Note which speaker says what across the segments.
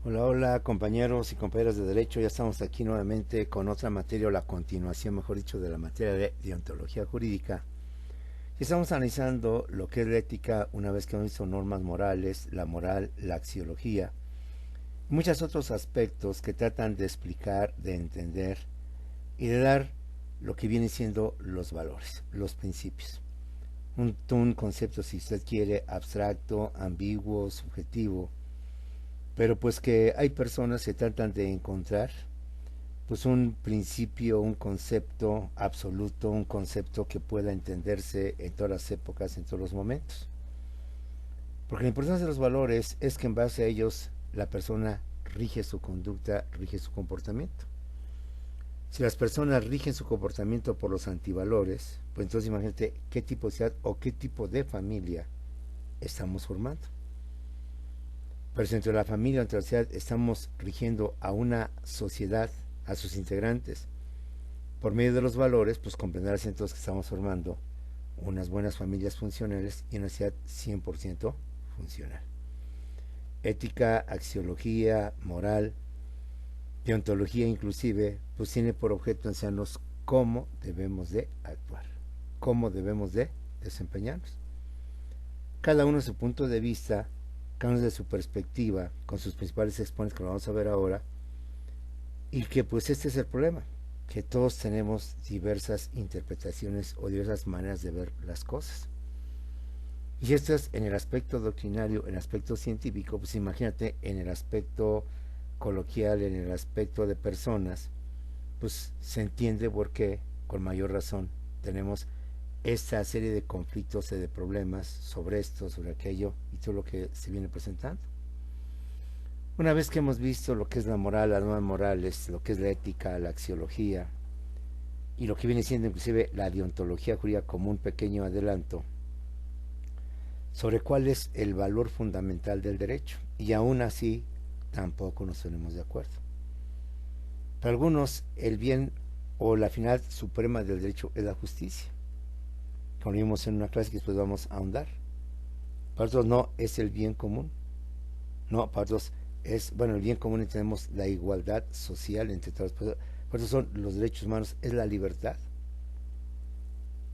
Speaker 1: Hola, hola compañeros y compañeras de derecho, ya estamos aquí nuevamente con otra materia o la continuación, mejor dicho, de la materia de deontología jurídica. Y estamos analizando lo que es la ética una vez que hemos visto normas morales, la moral, la axiología y muchos otros aspectos que tratan de explicar, de entender y de dar lo que vienen siendo los valores, los principios. Un concepto, si usted quiere, abstracto, ambiguo, subjetivo, pero pues que hay personas que tratan de encontrar pues un principio, un concepto absoluto, un concepto que pueda entenderse en todas las épocas, en todos los momentos. Porque la importancia de los valores es que en base a ellos la persona rige su conducta, rige su comportamiento. Si las personas rigen su comportamiento por los antivalores, pues entonces imagínate qué tipo de sociedad o qué tipo de familia estamos formando. Pero si entre la familia o entre la sociedad estamos rigiendo a una sociedad, a sus integrantes, por medio de los valores, pues comprenderás entonces que estamos formando unas buenas familias funcionales y una sociedad 100% funcional. Ética, axiología, moral, deontología inclusive, pues tiene por objeto enseñarnos cómo debemos de actuar, cómo debemos de desempeñarnos. Cada uno de su punto de vista, cada uno de su perspectiva, con sus principales exponentes que lo vamos a ver ahora, y que pues este es el problema, que todos tenemos diversas interpretaciones o diversas maneras de ver las cosas. Y esto es en el aspecto doctrinario, en el aspecto científico, pues imagínate en el aspecto coloquial, en el aspecto de personas, pues se entiende por qué, con mayor razón, tenemos esta serie de conflictos y de problemas sobre esto, sobre aquello y todo lo que se viene presentando. Una vez que hemos visto lo que es la moral, las normas morales, lo que es la ética, la axiología y lo que viene siendo inclusive la deontología jurídica como un pequeño adelanto sobre cuál es el valor fundamental del derecho. Y aún así tampoco nos ponemos de acuerdo. Para algunos el bien o la final suprema del derecho es la justicia, como vimos en una clase que después vamos a ahondar. Para otros no, es el bien común. No, para otros es, bueno, el bien común entendemos la igualdad social entre todas las personas. Para otros son los derechos humanos, es la libertad.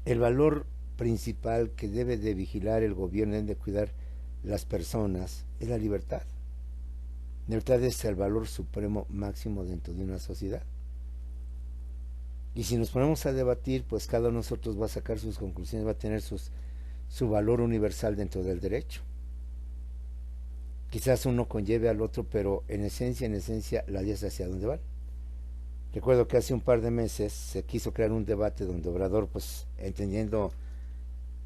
Speaker 1: El valor principal que debe de vigilar el gobierno, deben de cuidar las personas, es la libertad. La libertad es el valor supremo máximo dentro de una sociedad. Y si nos ponemos a debatir, pues cada uno de nosotros va a sacar sus conclusiones, va a tener su valor universal dentro del derecho. Quizás uno conlleve al otro, pero en esencia, la idea es hacia dónde van. Recuerdo que hace un par de meses se quiso crear un debate donde Obrador, pues entendiendo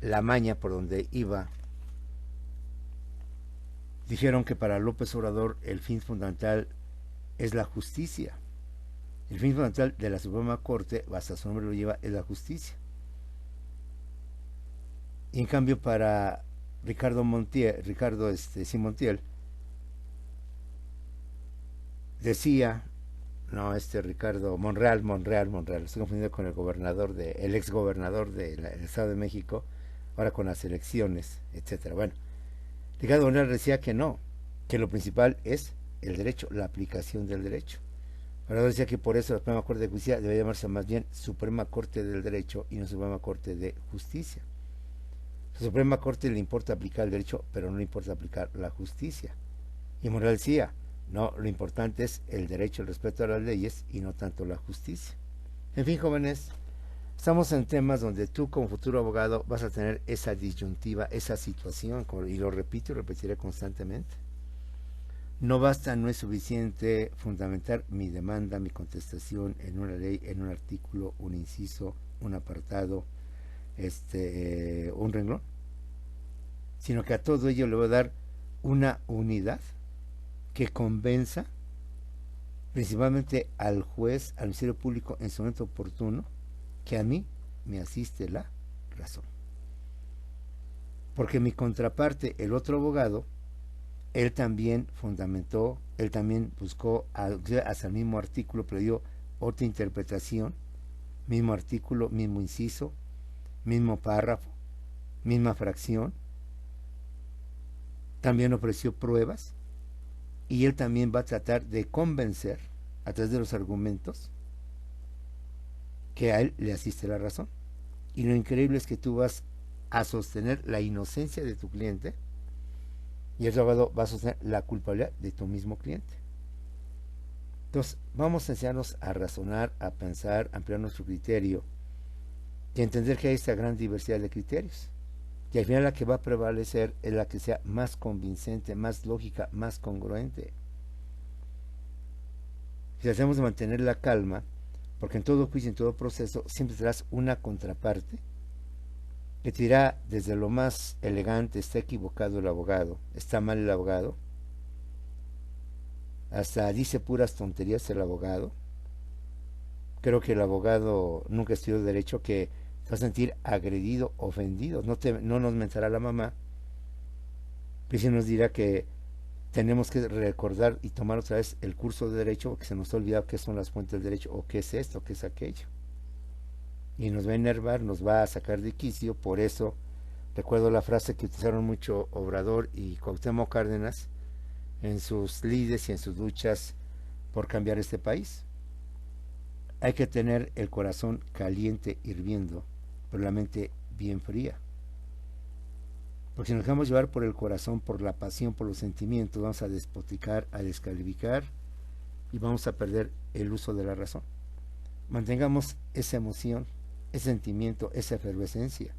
Speaker 1: la maña por donde iba, dijeron que para López Obrador el fin fundamental es la justicia. El fin fundamental de la Suprema Corte, hasta su nombre lo lleva, es la justicia. Y en cambio para Ricardo Montiel decía, no, Monreal, estoy confundido con el gobernador el ex gobernador del Estado de México, ahora con las elecciones, etcétera. Bueno, Ricardo Monreal decía que no, que lo principal es el derecho, la aplicación del derecho. Ahora decía que por eso la Suprema Corte de Justicia debe llamarse más bien Suprema Corte del Derecho y no Suprema Corte de Justicia. A la Suprema Corte le importa aplicar el derecho, pero no le importa aplicar la justicia. Y Morales decía, no, lo importante es el derecho, el respeto a las leyes y no tanto la justicia. En fin, jóvenes, estamos en temas donde tú como futuro abogado vas a tener esa disyuntiva, esa situación, y lo repito y repetiré constantemente. No basta, no es suficiente fundamentar mi demanda, mi contestación en una ley, en un artículo, un inciso, un apartado, un renglón, sino que a todo ello le voy a dar una unidad que convenza principalmente al juez, al Ministerio Público en su momento oportuno, que a mí me asiste la razón. Porque mi contraparte, el otro abogado, él también fundamentó, él también buscó hasta el mismo artículo, pero dio otra interpretación, mismo artículo, mismo inciso, mismo párrafo, misma fracción, también ofreció pruebas y él también va a tratar de convencer a través de los argumentos que a él le asiste la razón. Y lo increíble es que tú vas a sostener la inocencia de tu cliente y el abogado va a sostener la culpabilidad de tu mismo cliente. Entonces, vamos a enseñarnos a razonar, a pensar, a ampliar nuestro criterio y a entender que hay esta gran diversidad de criterios. Y al final la que va a prevalecer es la que sea más convincente, más lógica, más congruente. Si hacemos de mantener la calma, porque en todo juicio, en todo proceso, siempre tendrás una contraparte que te dirá desde lo más elegante, está equivocado el abogado, está mal el abogado, hasta dice puras tonterías el abogado. Creo que el abogado nunca estudió derecho, que se va a sentir agredido, ofendido. No nos mentará la mamá, pero sí nos dirá que tenemos que recordar y tomar otra vez el curso de derecho, porque se nos ha olvidado qué son las fuentes del derecho, o qué es esto, qué es aquello. Y nos va a enervar, nos va a sacar de quicio. Por eso recuerdo la frase que utilizaron mucho Obrador y Cuauhtémoc Cárdenas en sus lides y en sus luchas por cambiar este país. Hay que tener el corazón caliente, hirviendo, pero la mente bien fría. Porque si nos dejamos llevar por el corazón, por la pasión, por los sentimientos, vamos a despotricar, a descalificar y vamos a perder el uso de la razón. Mantengamos esa emoción, ese sentimiento, esa efervescencia.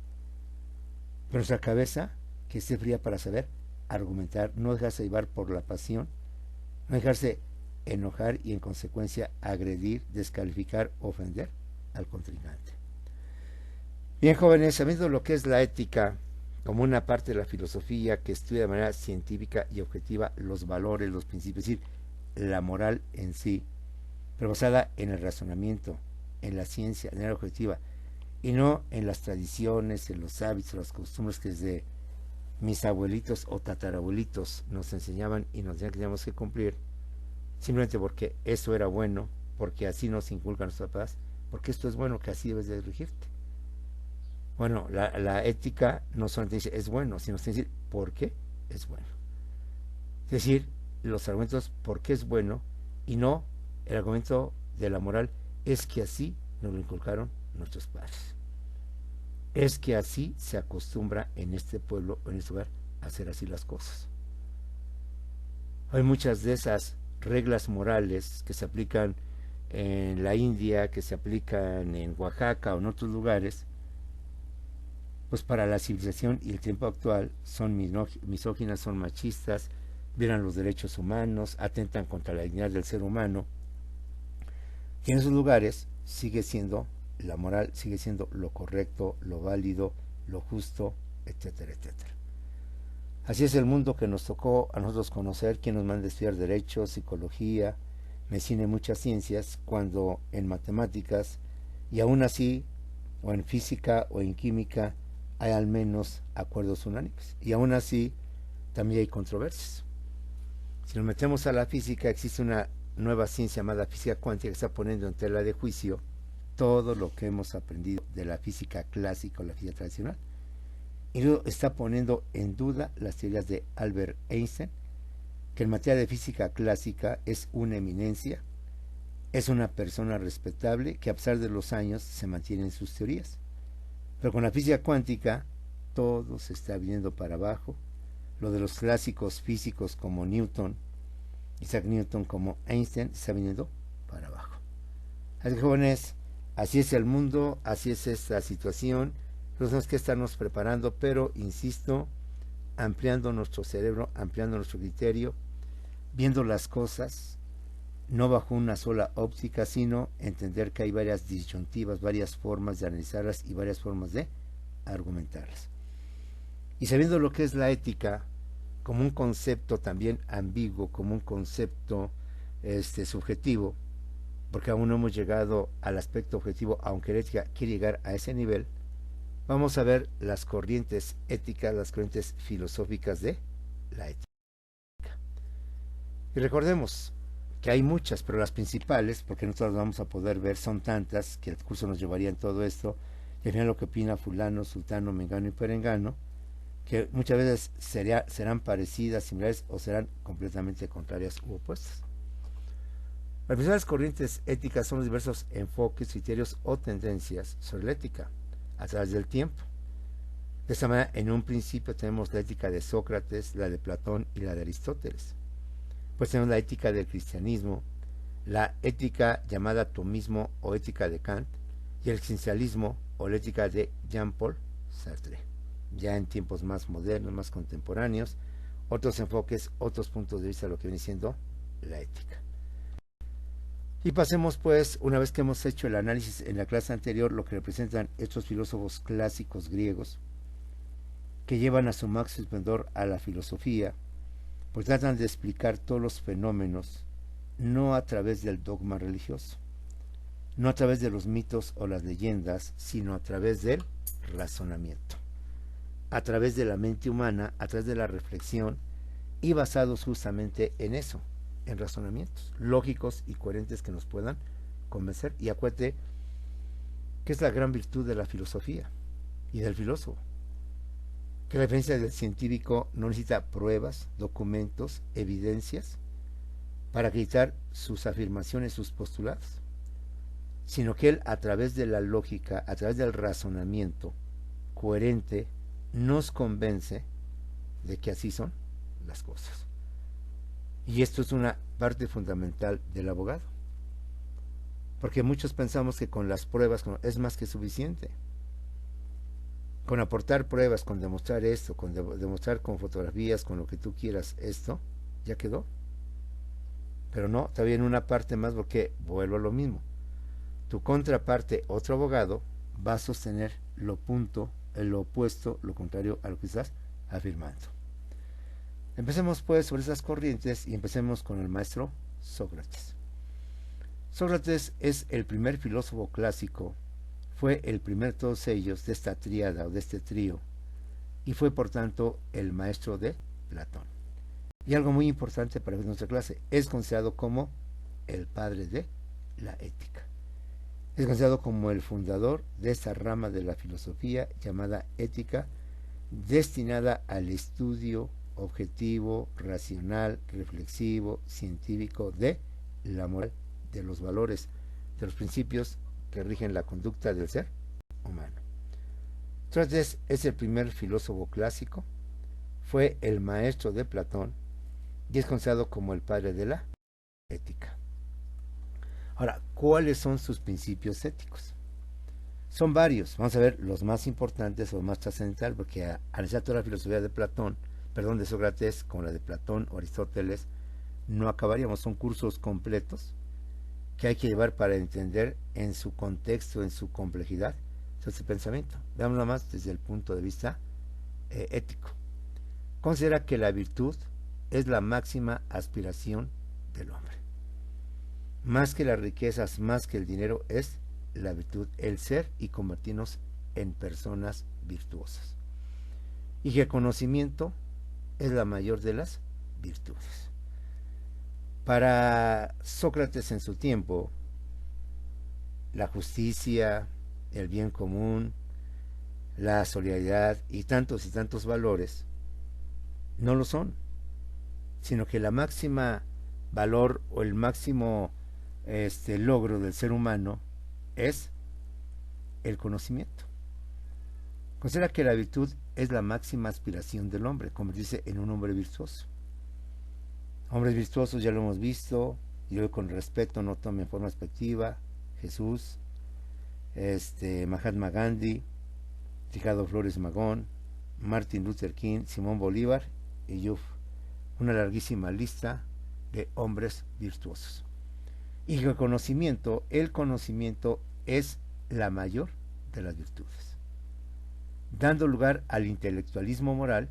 Speaker 1: Pero nuestra cabeza, que esté fría para saber argumentar, no dejarse llevar por la pasión, no dejarse enojar y en consecuencia agredir, descalificar, ofender al contrincante. Bien, jóvenes, sabiendo lo que es la ética como una parte de la filosofía que estudia de manera científica y objetiva los valores, los principios, es decir, la moral en sí, pero basada en el razonamiento, en la ciencia, de manera objetiva, y no en las tradiciones, en los hábitos, las costumbres que desde mis abuelitos o tatarabuelitos nos enseñaban y nos decían que teníamos que cumplir, simplemente porque eso era bueno, porque así nos inculcan nuestros papás, porque esto es bueno, que así debes de regirte. Bueno, la ética no solamente dice es bueno, sino que decir por qué es bueno. Es decir, los argumentos por qué es bueno, y no el argumento de la moral es que así nos lo inculcaron nuestros padres. Es que así se acostumbra en este pueblo, en este lugar, a hacer así las cosas. Hay muchas de esas reglas morales que se aplican en la India, que se aplican en Oaxaca o en otros lugares, pues para la civilización y el tiempo actual son misóginas, son machistas, violan los derechos humanos, atentan contra la dignidad del ser humano. Y en esos lugares sigue siendo la moral, sigue siendo lo correcto, lo válido, lo justo, etcétera, etcétera. Así es el mundo que nos tocó a nosotros conocer, quien nos manda a estudiar derecho, psicología, medicina y muchas ciencias, cuando en matemáticas, y aún así, o en física o en química, hay al menos acuerdos unánimes. Y aún así, también hay controversias. Si nos metemos a la física, existe una nueva ciencia llamada física cuántica que está poniendo en tela de juicio todo lo que hemos aprendido de la física clásica o la física tradicional. Y luego está poniendo en duda las teorías de Albert Einstein, que en materia de física clásica es una eminencia, es una persona respetable que a pesar de los años se mantiene en sus teorías. Pero con la física cuántica todo se está viniendo para abajo. Lo de los clásicos físicos como Newton, Isaac Newton, como Einstein, está viniendo para abajo. Así que, jóvenes, así es el mundo, así es esta situación. Tenemos que estarnos preparando, pero insisto, ampliando nuestro cerebro, ampliando nuestro criterio, viendo las cosas no bajo una sola óptica, sino entender que hay varias disyuntivas, varias formas de analizarlas y varias formas de argumentarlas. Y sabiendo lo que es la ética como un concepto también ambiguo, como un concepto subjetivo, porque aún no hemos llegado al aspecto objetivo, aunque la ética quiere llegar a ese nivel, vamos a ver las corrientes éticas, las corrientes filosóficas de la ética. Y recordemos que hay muchas, pero las principales, porque nosotros vamos a poder ver, son tantas que el curso nos llevaría en todo esto, y al final lo que opina fulano, sultano, mengano y perengano, que muchas veces serán parecidas, similares o serán completamente contrarias u opuestas. Las principales corrientes éticas son los diversos enfoques, criterios o tendencias sobre la ética a través del tiempo. De esta manera, en un principio tenemos la ética de Sócrates, la de Platón y la de Aristóteles. Pues tenemos la ética del cristianismo, la ética llamada tomismo o ética de Kant y el existencialismo o la ética de Jean-Paul Sartre. Ya en tiempos más modernos, más contemporáneos, otros enfoques, otros puntos de vista de lo que viene siendo la ética. Y pasemos pues, una vez que hemos hecho el análisis en la clase anterior, lo que representan estos filósofos clásicos griegos, que llevan a su máximo esplendor a la filosofía, pues tratan de explicar todos los fenómenos, no a través del dogma religioso, no a través de los mitos o las leyendas, sino a través del razonamiento, a través de la mente humana, a través de la reflexión, y basados justamente en eso, en razonamientos lógicos y coherentes que nos puedan convencer. Y acuérdate que es la gran virtud de la filosofía y del filósofo, que la diferencia del científico no necesita pruebas, documentos, evidencias para acreditar sus afirmaciones, sus postulados, sino que él, a través de la lógica, a través del razonamiento coherente, nos convence de que así son las cosas. Y esto es una parte fundamental del abogado, porque muchos pensamos que con las pruebas es más que suficiente. Con aportar pruebas, con demostrar esto, con demostrar con fotografías, con lo que tú quieras esto, ya quedó. Pero no, todavía en una parte más, porque vuelvo a lo mismo. Tu contraparte, otro abogado, va a sostener lo opuesto, lo contrario a lo que estás afirmando. Empecemos pues sobre esas corrientes y empecemos con el maestro Sócrates. Sócrates es el primer filósofo clásico, fue el primer de todos ellos de esta tríada o de este trío, y fue por tanto el maestro de Platón. Y algo muy importante para nuestra clase, es considerado como el padre de la ética. Es considerado como el fundador de esta rama de la filosofía llamada ética, destinada al estudio objetivo, racional, reflexivo, científico de la moral, de los valores, de los principios que rigen la conducta del ser humano. Sócrates es el primer filósofo clásico, fue el maestro de Platón y es considerado como el padre de la ética. Ahora, ¿cuáles son sus principios éticos? Son varios, vamos a ver los más importantes o más trascendentales, porque al analizar toda la filosofía de Sócrates, como la de Platón o Aristóteles, no acabaríamos, son cursos completos que hay que llevar para entender en su contexto, en su complejidad, ese pensamiento. Veamos nada más desde el punto de vista ético. Considera que la virtud es la máxima aspiración del hombre. Más que las riquezas, más que el dinero, es la virtud, el ser y convertirnos en personas virtuosas. Y que el conocimiento es la mayor de las virtudes. Para Sócrates en su tiempo, la justicia, el bien común, la solidaridad y tantos valores no lo son, sino que la máxima valor o el máximo logro del ser humano es el conocimiento. Considera que la virtud es la máxima aspiración del hombre, convertirse en un hombre virtuoso. Hombres virtuosos ya lo hemos visto, y hoy con respeto no tomen forma despectiva: Jesús, Mahatma Gandhi, Ricardo Flores Magón, Martin Luther King, Simón Bolívar y una larguísima lista de hombres virtuosos. Y el conocimiento es la mayor de las virtudes, dando lugar al intelectualismo moral,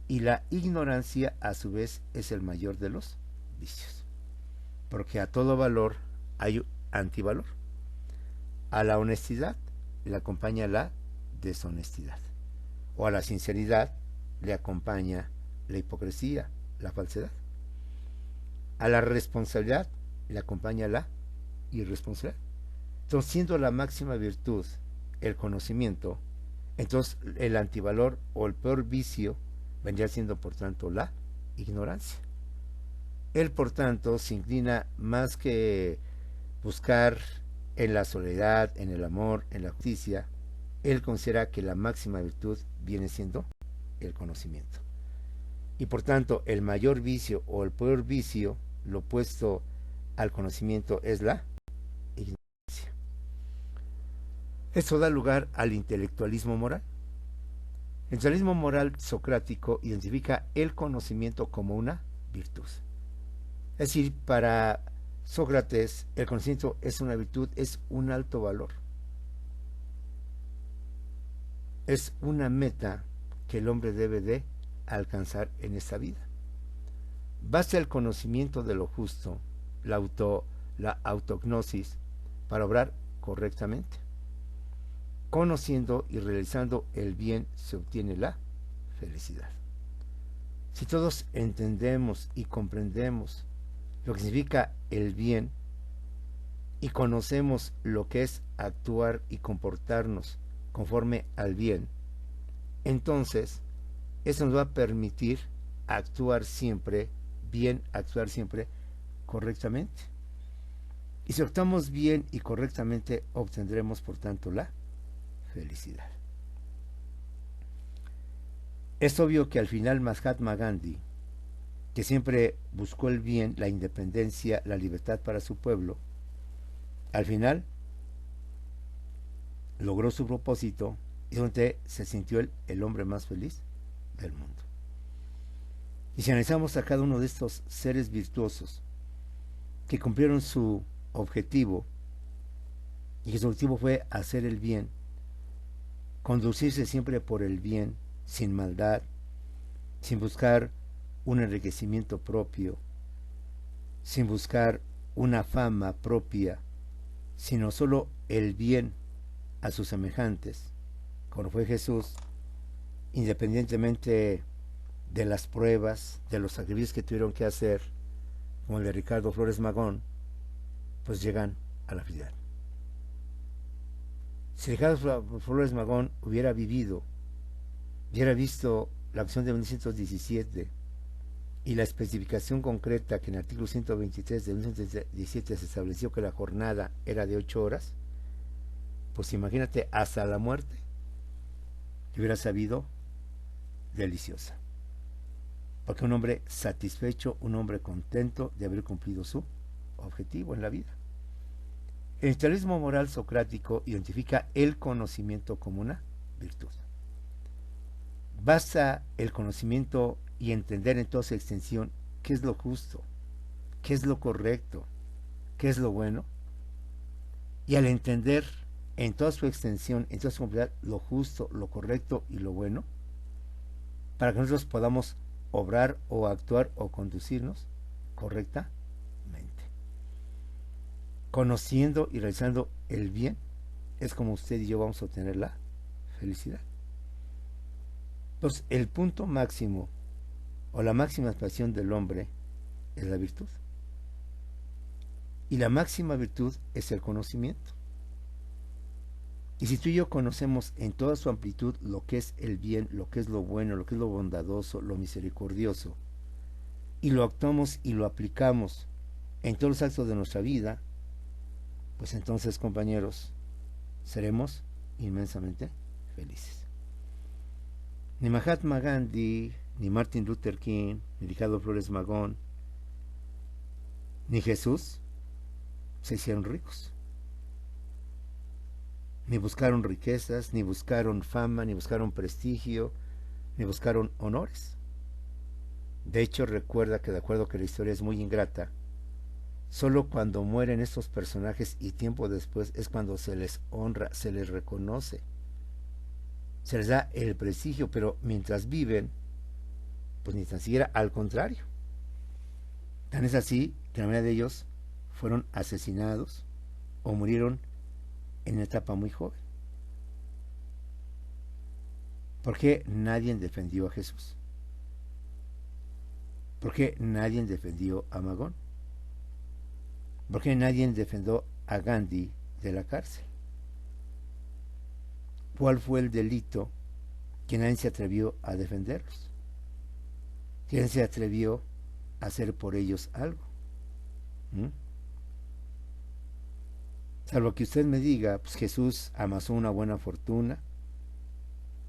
Speaker 1: y la ignorancia a su vez es el mayor de los vicios, porque a todo valor hay antivalor. A la honestidad le acompaña la deshonestidad, o a la sinceridad le acompaña la hipocresía, la falsedad. A la responsabilidad le acompaña la irresponsabilidad. Entonces, siendo la máxima virtud el conocimiento, Entonces el antivalor o el peor vicio vendría siendo por tanto la ignorancia. Él por tanto se inclina más que buscar en la soledad, en el amor, en la justicia. Él considera que la máxima virtud viene siendo el conocimiento. Y por tanto el mayor vicio o el peor vicio, lo opuesto al conocimiento, es la ignorancia. Esto da lugar al intelectualismo moral. El intelectualismo moral socrático identifica el conocimiento como una virtud. Es decir, para Sócrates el conocimiento es una virtud, es un alto valor. Es una meta que el hombre debe de alcanzar en esta vida. Basta el conocimiento de lo justo, la autognosis, para obrar correctamente. Conociendo y realizando el bien se obtiene la felicidad. Si todos entendemos y comprendemos lo que significa el bien y conocemos lo que es actuar y comportarnos conforme al bien, entonces eso nos va a permitir actuar siempre bien, actuar siempre correctamente. Y si actuamos bien y correctamente, obtendremos por tanto la felicidad. Es obvio que al final Mahatma Gandhi, que siempre buscó el bien, la independencia, la libertad para su pueblo, al final logró su propósito y donde se sintió el hombre más feliz del mundo. Y si analizamos a cada uno de estos seres virtuosos que cumplieron su objetivo, y que su objetivo fue hacer el bien, conducirse siempre por el bien, sin maldad, sin buscar un enriquecimiento propio, sin buscar una fama propia, sino solo el bien a sus semejantes, como fue Jesús, independientemente de las pruebas, de los sacrificios que tuvieron que hacer, como el de Ricardo Flores Magón, pues llegan a la felicidad. Si Ricardo Flores Magón hubiera vivido, hubiera visto la acción de 1917 y la especificación concreta que en el artículo 123 de 1917 se estableció que la jornada era de 8 horas, pues imagínate, hasta la muerte hubiera sabido deliciosa. Porque un hombre satisfecho, un hombre contento de haber cumplido su objetivo en la vida. El intelectualismo moral socrático identifica el conocimiento como una virtud. Basta el conocimiento y entender en toda su extensión qué es lo justo, qué es lo correcto, qué es lo bueno. Y al entender en toda su extensión, en toda su complejidad, lo justo, lo correcto y lo bueno, para que nosotros podamos obrar o actuar o conducirnos correctamente. Conociendo y realizando el bien, es como usted y yo vamos a obtener la felicidad. Entonces, el punto máximo o la máxima expresión del hombre es la virtud. Y la máxima virtud es el conocimiento. Y si tú y yo conocemos en toda su amplitud lo que es el bien, lo que es lo bueno, lo que es lo bondadoso, lo misericordioso, y lo actuamos y lo aplicamos en todos los actos de nuestra vida, pues entonces, compañeros, seremos inmensamente felices. Ni Mahatma Gandhi, ni Martin Luther King, ni Ricardo Flores Magón, ni Jesús se hicieron ricos. Ni buscaron riquezas, ni buscaron fama, ni buscaron prestigio, ni buscaron honores. De hecho, recuerda que de acuerdo que la historia es muy ingrata, solo cuando mueren estos personajes y tiempo después es cuando se les honra, se les reconoce, se les da el prestigio, pero mientras viven, pues ni tan siquiera, al contrario. Tan es así que la mayoría de ellos fueron asesinados o murieron en una etapa muy joven. ¿Por qué nadie defendió a Jesús? ¿Por qué nadie defendió a Magón? ¿Por qué nadie defendió a Gandhi de la cárcel? ¿cuál fue el delito que nadie se atrevió a defenderlos? ¿Quién se atrevió a hacer por ellos algo? ¿Mm? Salvo que usted me diga, pues Jesús amasó una buena fortuna,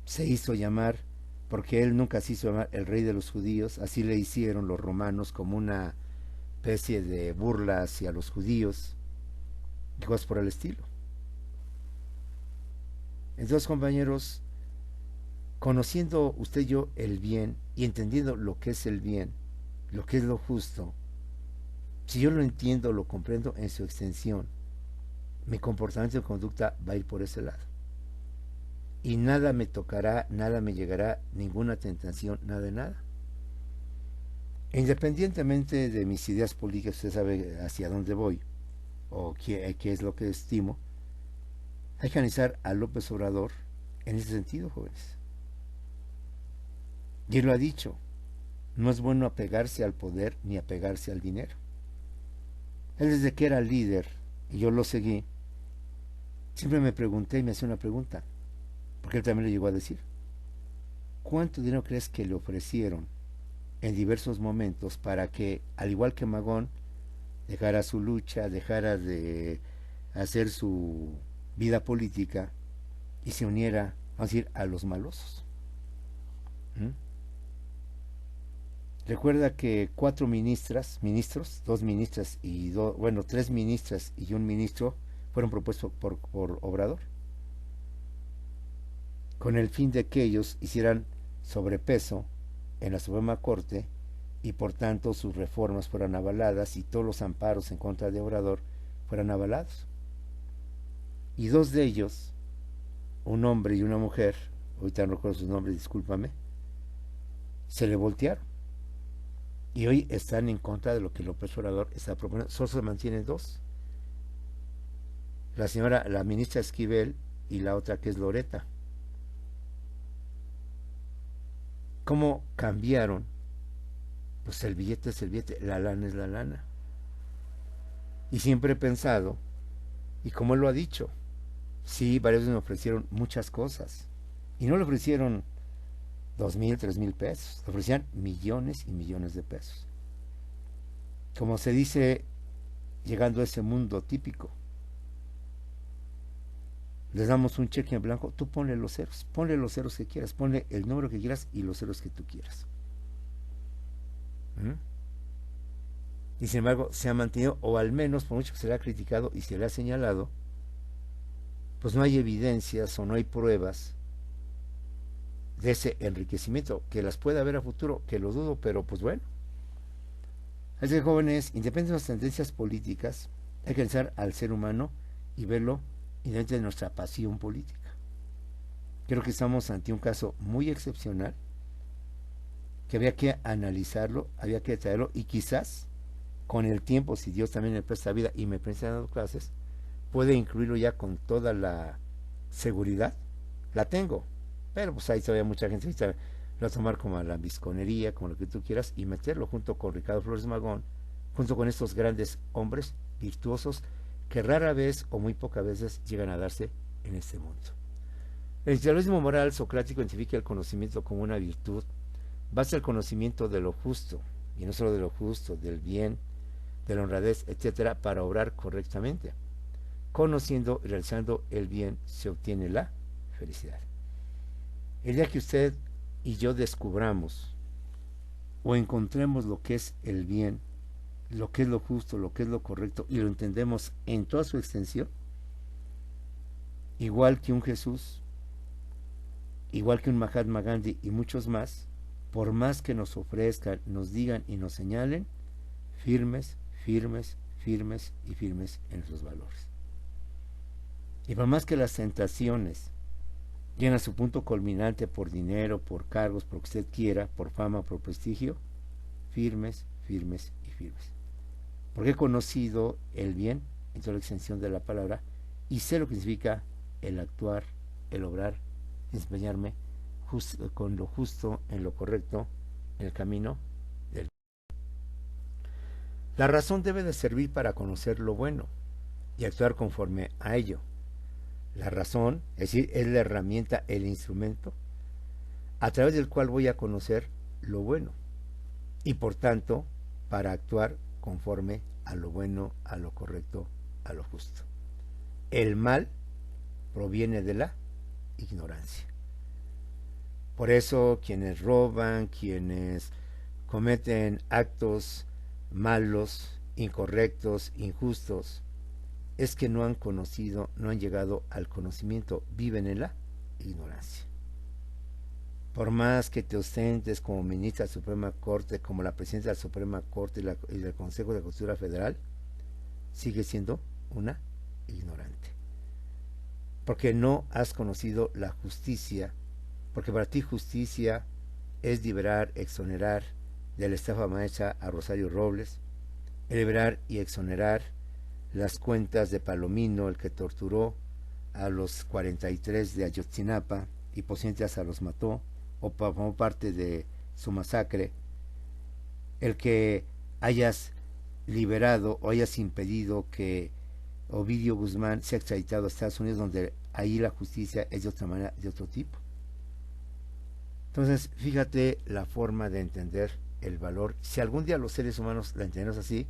Speaker 1: se hizo llamar, porque él nunca se hizo llamar el rey de los judíos, así le hicieron los romanos como una especie de burla hacia los judíos, y cosas por el estilo. Entonces, compañeros, conociendo usted y yo el bien y entendiendo lo que es el bien, lo que es lo justo, si yo lo entiendo, lo comprendo en su extensión, mi comportamiento y conducta va a ir por ese lado. Y nada me tocará, nada me llegará, ninguna tentación, nada de nada. E independientemente de mis ideas políticas, usted sabe hacia dónde voy o qué es lo que estimo, hay que analizar a López Obrador en ese sentido, jóvenes. Y él lo ha dicho, no es bueno apegarse al poder ni apegarse al dinero. Él desde que era líder, y yo lo seguí, siempre me pregunté y me hacía una pregunta, porque él también lo llegó a decir. ¿Cuánto dinero crees que le ofrecieron en diversos momentos para que, al igual que Magón, dejara su lucha, dejara de hacer su vida política y se uniera, vamos a decir, a los malosos? ¿Mm? Recuerda que 4 ministros, 2 ministras y bueno, 3 ministras y un ministro fueron propuestos por Obrador, con el fin de que ellos hicieran sobrepeso en la Suprema Corte y por tanto sus reformas fueran avaladas y todos los amparos en contra de Obrador fueran avalados. Y 2 de ellos, un hombre y una mujer, ahorita no recuerdo sus nombres, discúlpame, se le voltearon. Y hoy están en contra de lo que López Obrador está proponiendo. Solo se mantienen 2. La ministra Esquivel y la otra que es Loreta. ¿Cómo cambiaron? Pues el billete es el billete, la lana es la lana. Y siempre he pensado, y como él lo ha dicho, sí, varios me ofrecieron muchas cosas. Y no le ofrecieron 2,000, 3,000 pesos, le ofrecían millones y millones de pesos. Como se dice, llegando a ese mundo típico, les damos un cheque en blanco, tú ponle los ceros que quieras, ponle el número que quieras y los ceros que tú quieras. ¿Mm? Y sin embargo se ha mantenido, o al menos por mucho que se le ha criticado y se le ha señalado, pues no hay evidencias o no hay pruebas de ese enriquecimiento, que las pueda haber a futuro, que lo dudo, pero pues bueno. Así que, jóvenes, independientemente de las tendencias políticas, hay que pensar al ser humano y verlo independientemente de nuestra pasión política. Creo que estamos ante un caso muy excepcional, que había que analizarlo, había que traerlo, y quizás con el tiempo, si Dios también me presta vida y me presta dando clases, puede incluirlo ya con toda la seguridad. La tengo, pero pues ahí todavía mucha gente lo va a tomar como a la visconería, como lo que tú quieras, y meterlo junto con Ricardo Flores Magón, junto con estos grandes hombres virtuosos que rara vez o muy pocas veces llegan a darse en este mundo. El idealismo moral socrático identifica el conocimiento como una virtud, basa el conocimiento de lo justo, y no solo de lo justo, del bien, de la honradez, etcétera, para obrar correctamente. Conociendo y realizando el bien se obtiene la felicidad. El día que usted y yo descubramos o encontremos lo que es el bien, lo que es lo justo, lo que es lo correcto, y lo entendemos en toda su extensión, igual que un Jesús, igual que un Mahatma Gandhi y muchos más, por más que nos ofrezcan, nos digan y nos señalen, firmes, firmes, firmes y firmes en nuestros valores. Y por más que las tentaciones lleguen a su punto culminante por dinero, por cargos, por lo que usted quiera, por fama, por prestigio, firmes, firmes y firmes. Porque he conocido el bien en toda la extensión de la palabra y sé lo que significa el actuar, el obrar, desempeñarme con lo justo, en lo correcto, en el camino del bien. La razón debe de servir para conocer lo bueno y actuar conforme a ello. La razón, es decir, es la herramienta, el instrumento, a través del cual voy a conocer lo bueno y por tanto para actuar conforme a lo bueno, a lo correcto, a lo justo. El mal proviene de la ignorancia. Por eso quienes roban, quienes cometen actos malos, incorrectos, injustos, es que no han conocido, no han llegado al conocimiento, viven en la ignorancia. Por más que te ostentes como ministra de la Suprema Corte, como la presidenta de la Suprema Corte y del Consejo de Justicia Federal, sigue siendo una ignorante. Porque no has conocido la justicia, porque para ti justicia es liberar, exonerar de la estafa maestra a Rosario Robles, liberar y exonerar las cuentas de Palomino, el que torturó a los 43 de Ayotzinapa y posiblemente hasta los mató, o formó parte de su masacre, el que hayas liberado o hayas impedido que Ovidio Guzmán sea extraditado a Estados Unidos, donde ahí la justicia es de otra manera, de otro tipo. Entonces, fíjate la forma de entender el valor. Si algún día los seres humanos la entendemos así,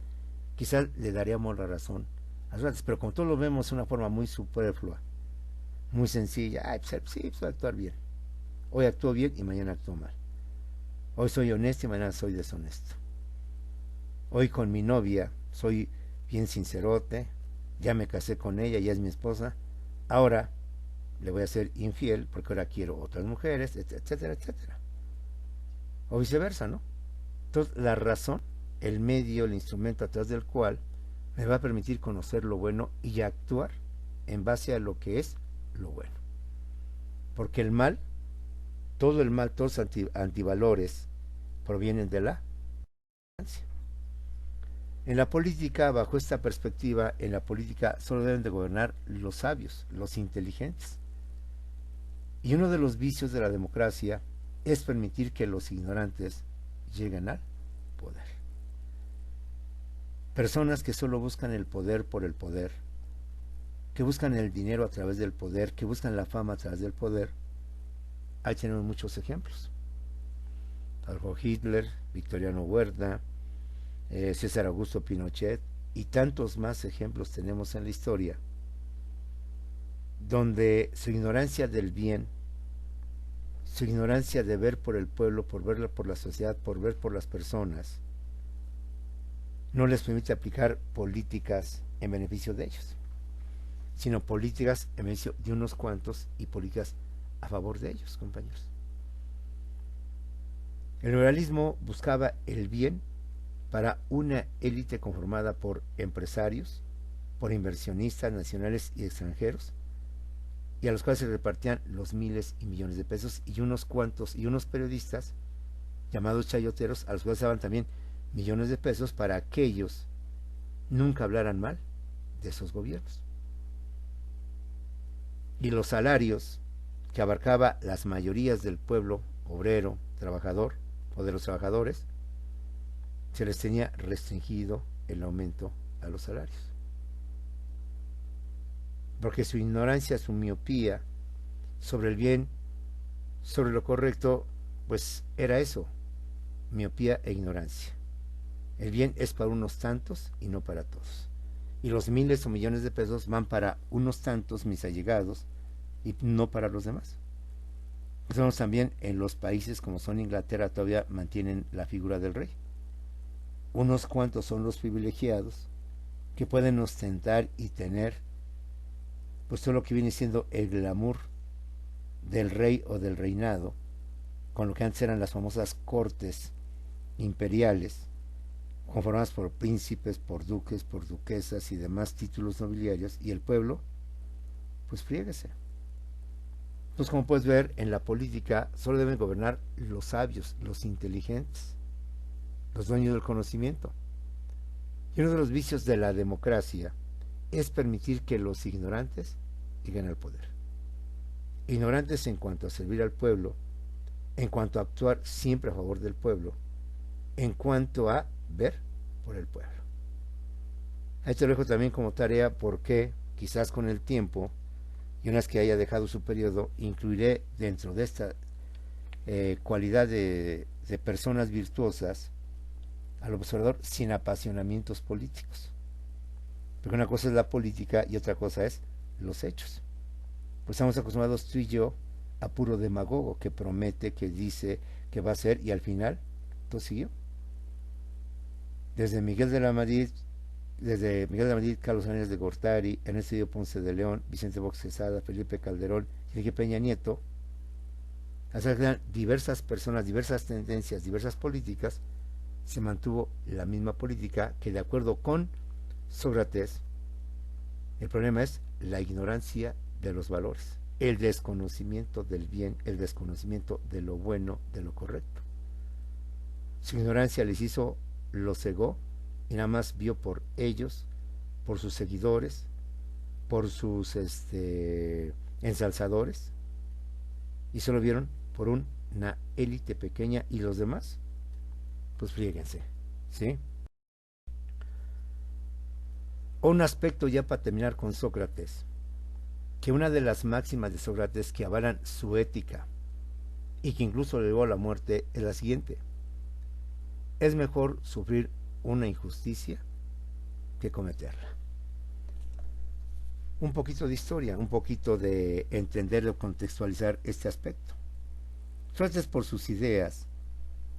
Speaker 1: quizás le daríamos la razón a las ratas, pero como todos lo vemos de una forma muy superflua, muy sencilla, pues, sí, pues voy a actuar bien. Hoy actúo bien y mañana actúo mal. Hoy soy honesto y mañana soy deshonesto. Hoy con mi novia soy bien sincerote, ya me casé con ella, ya es mi esposa, ahora le voy a ser infiel porque ahora quiero otras mujeres, etcétera, etcétera. O viceversa, ¿no? Entonces la razón, el medio, el instrumento a través del cual me va a permitir conocer lo bueno y actuar en base a lo que es lo bueno. Porque el mal, todo el mal, todos los antivalores provienen de la ignorancia. En la política, bajo esta perspectiva, en la política solo deben de gobernar los sabios, los inteligentes. Y uno de los vicios de la democracia es permitir que los ignorantes lleguen al poder. Personas que solo buscan el poder por el poder, que buscan el dinero a través del poder, que buscan la fama a través del poder, ahí tenemos muchos ejemplos. Adolf Hitler, Victoriano Huerta, César Augusto Pinochet y tantos más ejemplos tenemos en la historia, donde su ignorancia del bien, su ignorancia de ver por el pueblo, por ver por la sociedad, por ver por las personas, no les permite aplicar políticas en beneficio de ellos, sino políticas en beneficio de unos cuantos y políticas a favor de ellos, compañeros. El liberalismo buscaba el bien para una élite conformada por empresarios, por inversionistas nacionales y extranjeros, y a los cuales se repartían los miles y millones de pesos, y unos cuantos, y unos periodistas llamados chayoteros, a los cuales daban también millones de pesos para que ellos nunca hablaran mal de esos gobiernos. Y los salarios que abarcaba las mayorías del pueblo obrero, trabajador, o de los trabajadores, se les tenía restringido el aumento a los salarios. Porque su ignorancia, su miopía sobre el bien, sobre lo correcto, pues era eso, miopía e ignorancia. El bien es para unos tantos y no para todos. Y los miles o millones de pesos van para unos tantos, mis allegados, y no para los demás. Entonces también en los países como son Inglaterra todavía mantienen la figura del rey. Unos cuantos son los privilegiados que pueden ostentar y tener pues todo lo que viene siendo el glamour del rey o del reinado, con lo que antes eran las famosas cortes imperiales, conformadas por príncipes, por duques, por duquesas y demás títulos nobiliarios, y el pueblo, pues fríguese. Entonces, como puedes ver, en la política solo deben gobernar los sabios, los inteligentes, los dueños del conocimiento. Y uno de los vicios de la democracia es permitir que los ignorantes lleguen al poder. Ignorantes en cuanto a servir al pueblo, en cuanto a actuar siempre a favor del pueblo, en cuanto a ver por el pueblo. Ahí te lo dejo también como tarea porque quizás con el tiempo y una vez que haya dejado su periodo, incluiré dentro de esta cualidad de personas virtuosas al observador sin apasionamientos políticos. Porque una cosa es la política y otra cosa es los hechos. Pues estamos acostumbrados tú y yo a puro demagogo que promete, que dice que va a hacer y al final todo siguió. Desde Miguel de la Madrid, Carlos Salinas de Gortari, Ernesto Ponce de León, Vicente Fox Quesada, Felipe Calderón, Enrique Peña Nieto, hasta diversas personas, diversas tendencias, diversas políticas, se mantuvo la misma política que de acuerdo con Sócrates, el problema es la ignorancia de los valores, el desconocimiento del bien, el desconocimiento de lo bueno, de lo correcto. Su ignorancia les hizo, los cegó y nada más vio por ellos, por sus seguidores, por sus ensalzadores, y solo vieron por una élite pequeña y los demás, pues fríguense, ¿sí? Un aspecto ya para terminar con Sócrates, que una de las máximas de Sócrates que avalan su ética y que incluso le llevó a la muerte es la siguiente: es mejor sufrir una injusticia que cometerla. Un poquito de historia, un poquito de entender o contextualizar este aspecto. Sócrates, por sus ideas,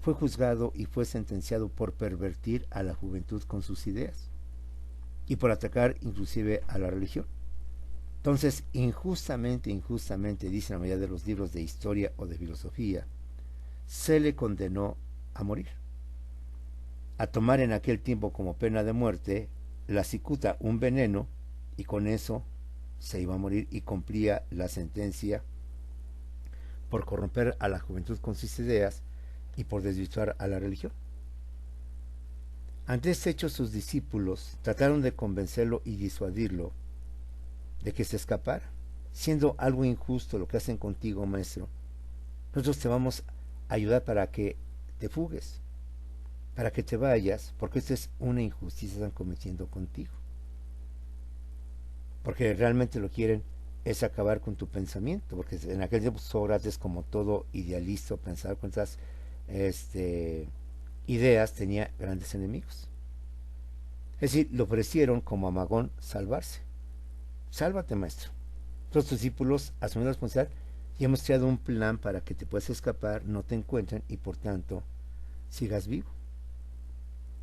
Speaker 1: fue juzgado y fue sentenciado por pervertir a la juventud con sus ideas y por atacar inclusive a la religión. Entonces, injustamente, dicen la mayoría de los libros de historia o de filosofía, se le condenó a morir, a tomar en aquel tiempo como pena de muerte la cicuta, un veneno, y con eso se iba a morir y cumplía la sentencia por corromper a la juventud con sus ideas y por desvirtuar a la religión. Ante este hecho, sus discípulos trataron de convencerlo y disuadirlo de que se escapara, siendo algo injusto lo que hacen contigo, maestro. Nosotros te vamos a ayudar para que te fugues, para que te vayas, porque esta es una injusticia que están cometiendo contigo. Porque realmente lo quieren es acabar con tu pensamiento, porque en aquel tiempo Sócrates, como todo idealista, pensar con estas ideas, tenía grandes enemigos. Es decir, le ofrecieron como a Magón salvarse. Sálvate, maestro. Los discípulos asumen la responsabilidad y hemos creado un plan para que te puedas escapar, no te encuentren y por tanto sigas vivo.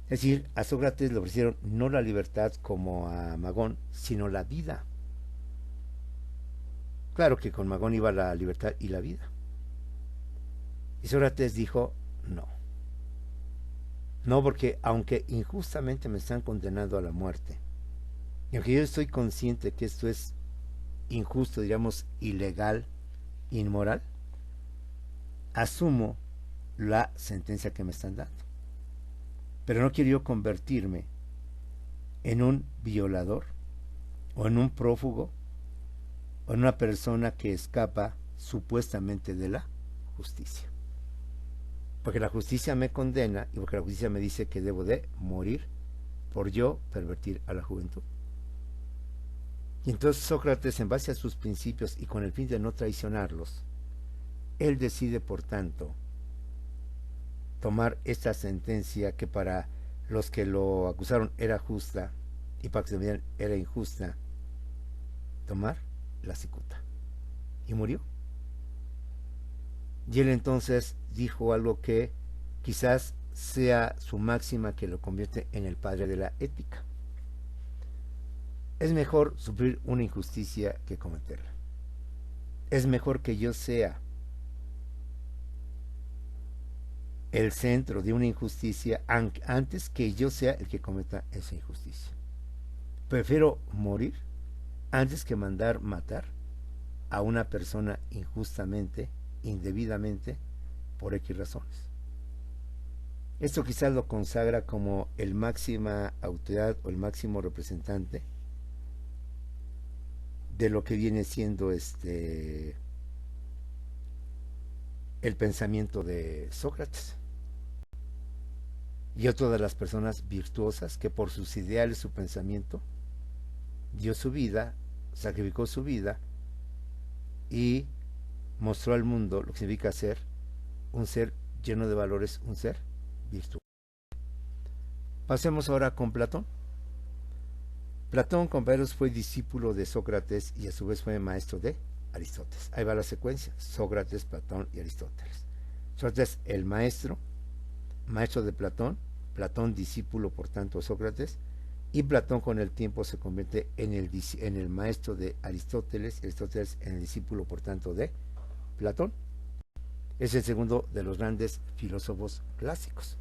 Speaker 1: Es decir, a Sócrates le ofrecieron no la libertad como a Magón, sino la vida. Claro que con Magón iba la libertad y la vida. Y Sócrates dijo, no. No, porque aunque injustamente me están condenando a la muerte, y aunque yo estoy consciente que esto es injusto, diríamos ilegal, inmoral, asumo la sentencia que me están dando. Pero no quiero yo convertirme en un violador, o en un prófugo, o en una persona que escapa supuestamente de la justicia. Porque la justicia me condena y porque la justicia me dice que debo de morir por yo pervertir a la juventud. Y entonces Sócrates, en base a sus principios y con el fin de no traicionarlos, él decide, por tanto, tomar esta sentencia que para los que lo acusaron era justa y para los que se veían era injusta, tomar la cicuta. Y murió. Y él entonces dijo algo que quizás sea su máxima que lo convierte en el padre de la ética. Es mejor sufrir una injusticia que cometerla. Es mejor que yo sea el centro de una injusticia antes que yo sea el que cometa esa injusticia. Prefiero morir antes que mandar matar a una persona injustamente, indebidamente, por X razones. Esto quizás lo consagra como el máxima autoridad o el máximo representante de lo que viene siendo el pensamiento de Sócrates. Y otra de las personas virtuosas que por sus ideales, su pensamiento, dio su vida, sacrificó su vida y mostró al mundo lo que significa ser un ser lleno de valores, un ser virtuoso. Pasemos ahora con Platón. Platón, compañeros, fue discípulo de Sócrates y a su vez fue maestro de Aristóteles. Ahí va la secuencia: Sócrates, Platón y Aristóteles. Sócrates, el maestro de Platón, Platón discípulo por tanto de Sócrates, y Platón con el tiempo se convierte en el maestro de Aristóteles, Aristóteles en el discípulo por tanto de Platón. Es el segundo de los grandes filósofos clásicos.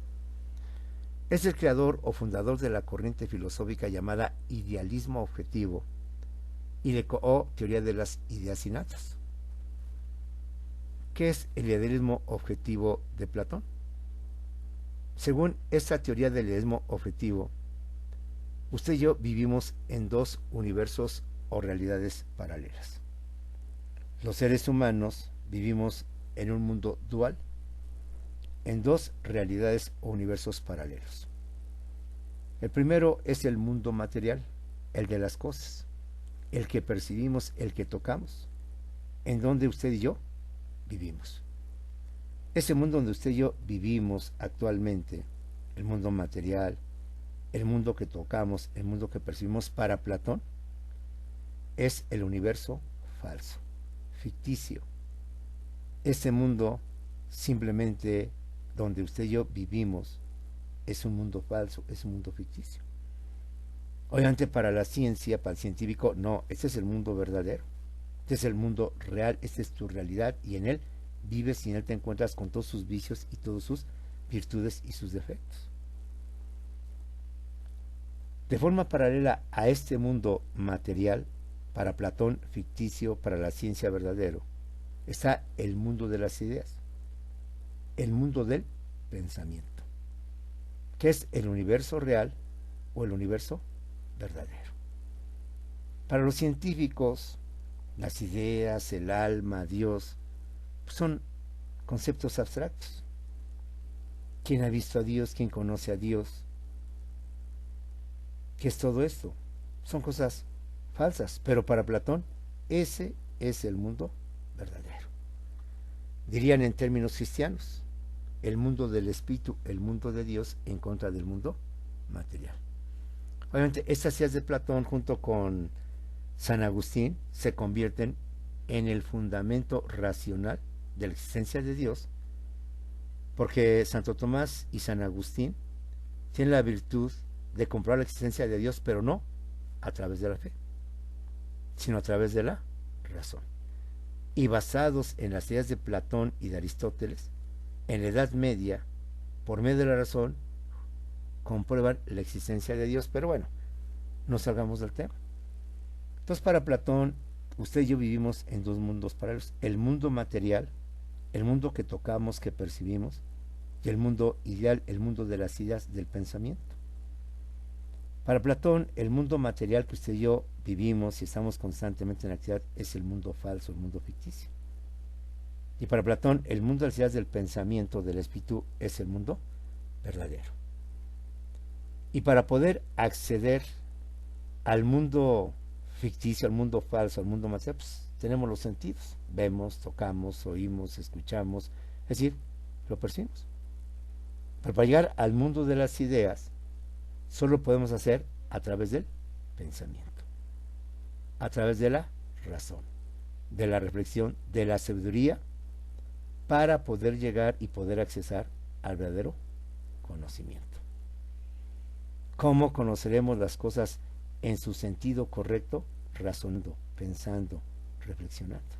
Speaker 1: Es el creador o fundador de la corriente filosófica llamada idealismo objetivo o teoría de las ideas innatas. ¿Qué es el idealismo objetivo de Platón? Según esta teoría del idealismo objetivo, usted y yo vivimos en dos universos o realidades paralelas. Los seres humanos vivimos en un mundo dual, en dos realidades o universos paralelos. El primero es el mundo material, el de las cosas, el que percibimos, el que tocamos, en donde usted y yo vivimos. Ese mundo donde usted y yo vivimos actualmente, el mundo material, el mundo que tocamos, el mundo que percibimos, para Platón, es el universo falso, ficticio. Ese mundo simplemente donde usted y yo vivimos es un mundo falso, es un mundo ficticio. Obviamente para la ciencia, para el científico, no, este es el mundo verdadero, este es el mundo real, esta es tu realidad y en él vives y en él te encuentras con todos sus vicios y todas sus virtudes y sus defectos. De forma paralela a este mundo material, para Platón ficticio, para la ciencia verdadero, está el mundo de las ideas, el mundo del pensamiento, que es el universo real o el universo verdadero. Para los científicos, las ideas, el alma, Dios, son conceptos abstractos. ¿Quién ha visto a Dios? ¿Quién conoce a Dios? ¿Qué es todo esto? Son cosas falsas, pero para Platón ese es el mundo verdadero. Dirían en términos cristianos, el mundo del espíritu, el mundo de Dios en contra del mundo material. Obviamente estas ideas de Platón junto con San Agustín se convierten en el fundamento racional de la existencia de Dios, porque Santo Tomás y San Agustín tienen la virtud de comprobar la existencia de Dios, pero no a través de la fe, sino a través de la razón. Y basados en las ideas de Platón y de Aristóteles, en la Edad Media, por medio de la razón, comprueban la existencia de Dios, pero bueno, no salgamos del tema. Entonces para Platón, usted y yo vivimos en dos mundos paralelos, el mundo material, el mundo que tocamos, que percibimos, y el mundo ideal, el mundo de las ideas, del pensamiento. Para Platón, el mundo material que usted y yo vivimos y estamos constantemente en actividad es el mundo falso, el mundo ficticio. Y para Platón, el mundo de las ideas, del pensamiento, del espíritu, es el mundo verdadero. Y para poder acceder al mundo ficticio, al mundo falso, al mundo material, pues tenemos los sentidos. Vemos, tocamos, oímos, escuchamos, es decir, lo percibimos. Pero para llegar al mundo de las ideas, solo podemos hacer a través del pensamiento, a través de la razón, de la reflexión, de la sabiduría, para poder llegar y poder accesar al verdadero conocimiento. ¿Cómo conoceremos las cosas en su sentido correcto? Razonando, pensando, reflexionando.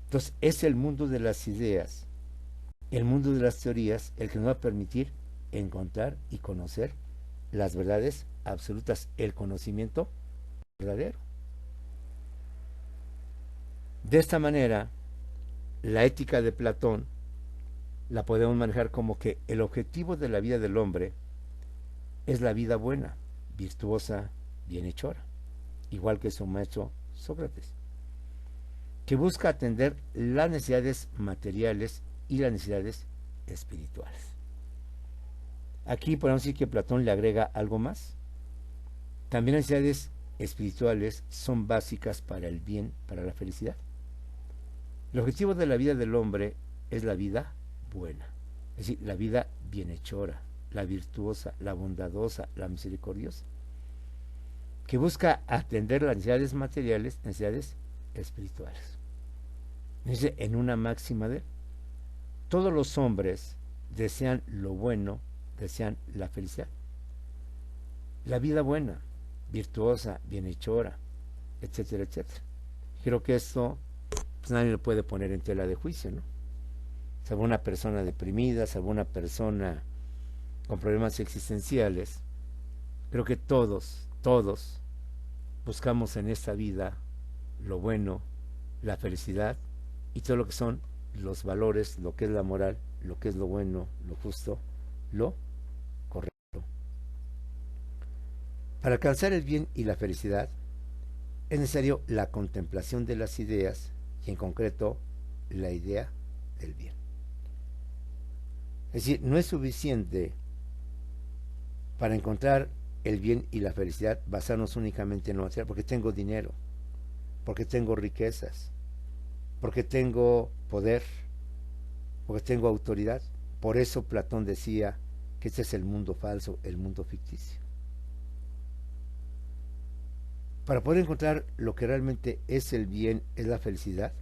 Speaker 1: Entonces es el mundo de las ideas, el mundo de las teorías, el que nos va a permitir encontrar y conocer las verdades absolutas, el conocimiento verdadero. De esta manera, la ética de Platón la podemos manejar como que el objetivo de la vida del hombre es la vida buena, virtuosa, bienhechora, igual que su maestro Sócrates, que busca atender las necesidades materiales y las necesidades espirituales. Aquí podemos decir que Platón le agrega algo más. También las necesidades espirituales son básicas para el bien, para la felicidad. El objetivo de la vida del hombre es la vida buena, es decir, la vida bienhechora, la virtuosa, la bondadosa, la misericordiosa, que busca atender las necesidades materiales, necesidades espirituales. Dice en una máxima de él, todos los hombres desean lo bueno, desean la felicidad, la vida buena, virtuosa, bienhechora, etcétera, etcétera. Creo que esto pues nadie lo puede poner en tela de juicio, ¿no? Salvo una persona deprimida, salvo una persona con problemas existenciales. Creo que todos buscamos en esta vida lo bueno, la felicidad y todo lo que son los valores, lo que es la moral, lo que es lo bueno, lo justo, lo correcto. Para alcanzar el bien y la felicidad es necesario la contemplación de las ideas y en concreto la idea del bien. Es decir, no es suficiente para encontrar el bien y la felicidad basarnos únicamente en lo material, porque tengo dinero, porque tengo riquezas, porque tengo poder, porque tengo autoridad. Por eso Platón decía que este es el mundo falso, el mundo ficticio. Para poder encontrar lo que realmente es el bien, es la felicidad,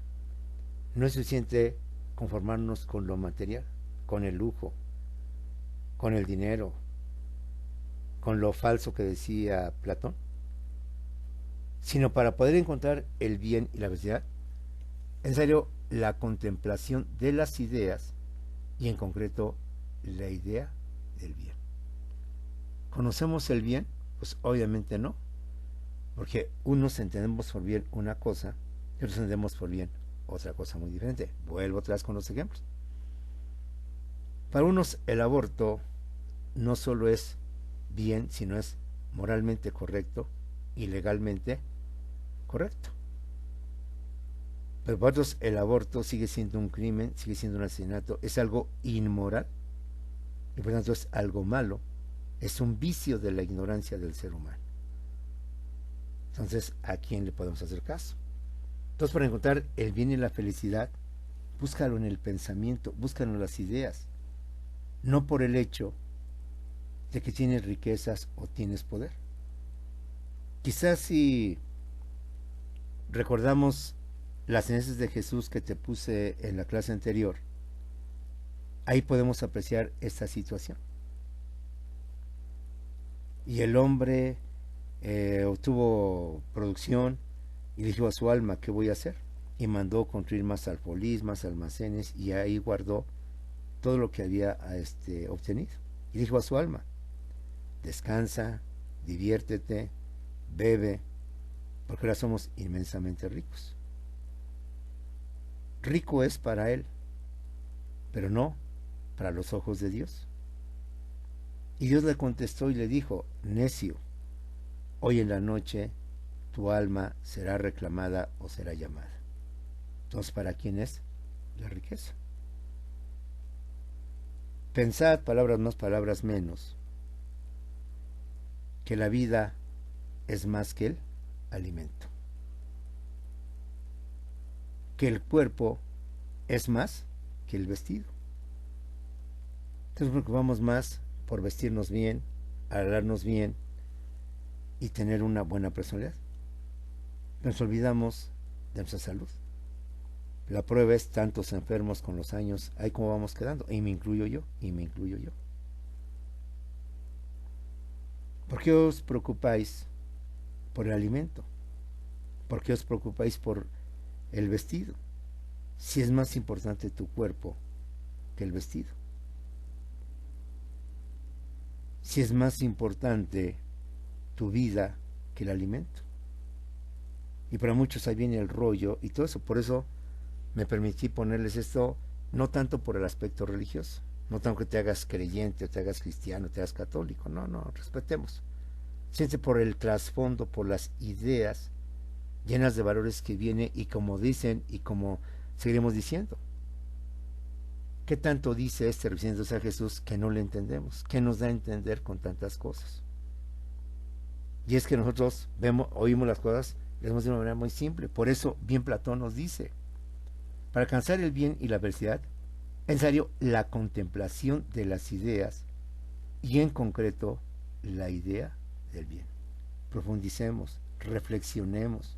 Speaker 1: no es suficiente conformarnos con lo material, con el lujo, con el dinero, con lo falso que decía Platón, sino para poder encontrar el bien y la felicidad, es necesario la contemplación de las ideas y en concreto la idea del bien. ¿Conocemos el bien? Pues obviamente no, porque unos entendemos por bien una cosa y otros entendemos por bien otra cosa muy diferente. Vuelvo atrás con los ejemplos. Para unos el aborto no solo es bien, sino es moralmente correcto y legalmente correcto. Pero para otros el aborto sigue siendo un crimen, sigue siendo un asesinato, es algo inmoral y por tanto es algo malo, es un vicio de la ignorancia del ser humano. Entonces, ¿a quién le podemos hacer caso? Entonces, para encontrar el bien y la felicidad, búscalo en el pensamiento, búscalo en las ideas, no por el hecho de que tienes riquezas o tienes poder. Quizás si recordamos las enseñanzas de Jesús que te puse en la clase anterior, ahí podemos apreciar esta situación. Y el hombre obtuvo producción y dijo a su alma, ¿qué voy a hacer? Y mandó construir más alfolís, más almacenes, y ahí guardó todo lo que había obtenido. Y dijo a su alma, descansa, diviértete, bebe, porque ahora somos inmensamente ricos. Rico es para él, pero no para los ojos de Dios. Y Dios le contestó y le dijo, necio, hoy en la noche tu alma será reclamada o será llamada. Entonces, ¿para quién es la riqueza? Pensad, palabras más, palabras menos, que la vida es más que el alimento, que el cuerpo es más que el vestido. Entonces nos preocupamos más por vestirnos bien, arreglarnos bien y tener una buena personalidad. Nos olvidamos de nuestra salud. La prueba es tantos enfermos con los años, ahí como vamos quedando, y me incluyo yo. ¿Por qué os preocupáis por el alimento? ¿Por qué os preocupáis por el vestido? Si es más importante tu cuerpo que el vestido. Si es más importante tu vida que el alimento. Y para muchos ahí viene el rollo y todo eso. Por eso me permití ponerles esto, no tanto por el aspecto religioso, no tanto que te hagas creyente, o te hagas cristiano, o te hagas católico, no, respetemos. Siente por el trasfondo, por las ideas llenas de valores que viene y como dicen y como seguiremos diciendo. ¿Qué tanto dice refiriéndose a Jesús que no le entendemos? ¿Qué nos da a entender con tantas cosas? Y es que nosotros vemos, oímos las cosas, vemos de una manera muy simple. Por eso, bien Platón nos dice, para alcanzar el bien y la felicidad, es necesario la contemplación de las ideas y en concreto la idea del bien. Profundicemos, reflexionemos,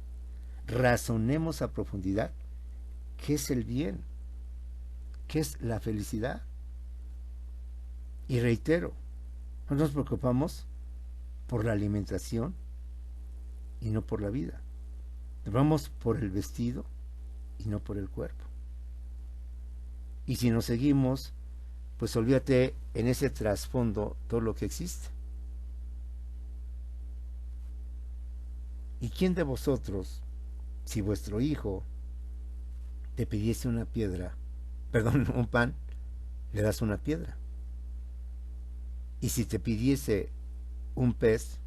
Speaker 1: razonemos a profundidad qué es el bien, qué es la felicidad. Y reitero, no nos preocupamos por la alimentación y no por la vida. Nos vamos por el vestido y no por el cuerpo. Y si nos seguimos, pues olvídate en ese trasfondo todo lo que existe. ¿Y quién de vosotros, si vuestro hijo te pidiese una piedra, perdón, un pan, le das una piedra? Y si te pidiese un pez,